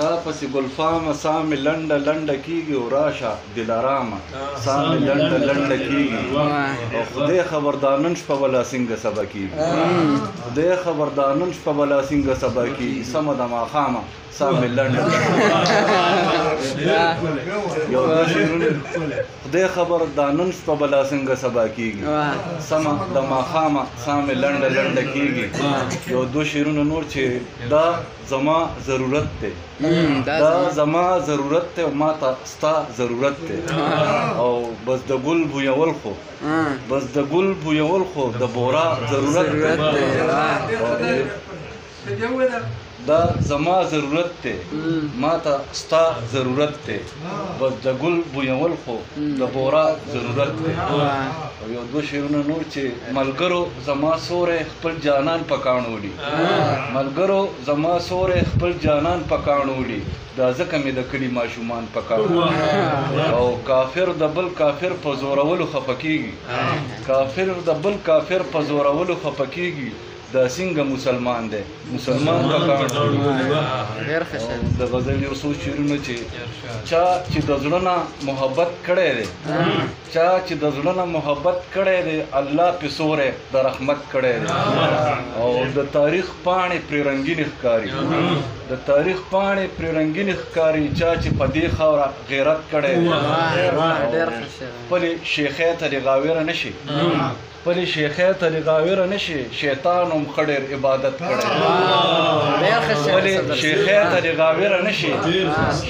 تا پسې ګلفامه ساه مې لنډه لنډه کېږي او راشه دلارامه ساه مې لنډه لنډه کېږي او خدای خبردار نن شپه بلا څنګه سبا کېږي خدای خبردار نن شپه بلا څنګه سبا کېږي سمه ده ماښامه ساه مې لنډه یو دوه شعرونه خدای خبردار نن شپه بلا څنګه سبا کېږي سمه د ماښامه ساه مې لنډه لنډه کېږي یو دوه شعرونه نور چې دا زما ضرورت دی دا زما ضرورت دی او ما ته ستا ضرورت دی او بس د ګل بویول خو بس د ګل بویول خو د بورا ضرورت دی دا زما ضرورت دی ما ته ستا ضرورت دی بس د ګل بویول خو د بورا ضرورت دی او یو دوه شعرونه نور چې ملګرو زما سوری خپل جانان په کاڼو وړي ملګرو زما سوری خپل جانان په کاڼو وړي دا ځکه مې د کلي ماشومان په کاڼو او کافر د بل کافر په زورولو خفه کېږي کافر د بل کافر په زورولو خفه کېږي دا څنګه مسلمان دی مسلمان په کاڼو د غزل یو څو شعرونه چې چا چې د زړه نه محبت کړی دی چا چې د زړه نه محبت کړی دی الله پې سوری د رحمت کړی دی او د تاریخ پاڼې پرې رنګینې ښکاري د تاریخ پاڼې پرې رنګینې ښکاري چا چې په دې خاوره غیرت کړی دی خپلې شیخۍ ته دې غاویره نه شي خپلې شیخۍ ته دې غاویره نه شي شیطان هم ښه ډېر عبادت کړی خپلې شیخۍ ته دې غاویره نه شي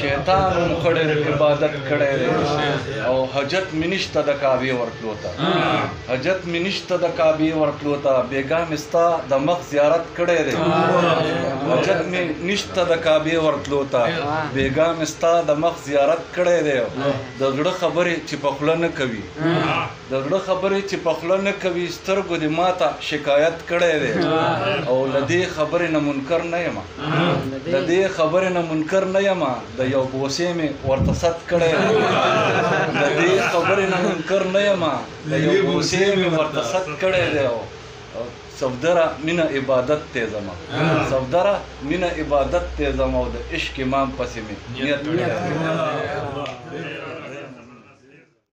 شیطان هم ښه ډېر عبادت کړی دی او حاجت مې نشته د کعبې ورتلو ته حاجت مې نشته د کعبې ورتلو ته بېګا مې ستا د مخ زیارت کړی دی حاجت مې نشته د کعبې ورتلو ته بېګا مې ستا د مخ زیارت کړی دی د زړه خبرې چې په خوله نه کوي د زړه خبرې چې په خوله نه کوي سترګو دې ما ته شکایت کړی دی او له دې خبرې نه منکر نه یم د دې خبرې نه منکر نه یم د یو بوسې مې ورته ست کړی دی د دې خبرې نه منکر نه یم د یو بوسې مې ورته ست کړی دی سفدره مینه عبادت دی زما سفدره مینه عبادت دی زما او د عشق امام پسې مې نیت کړی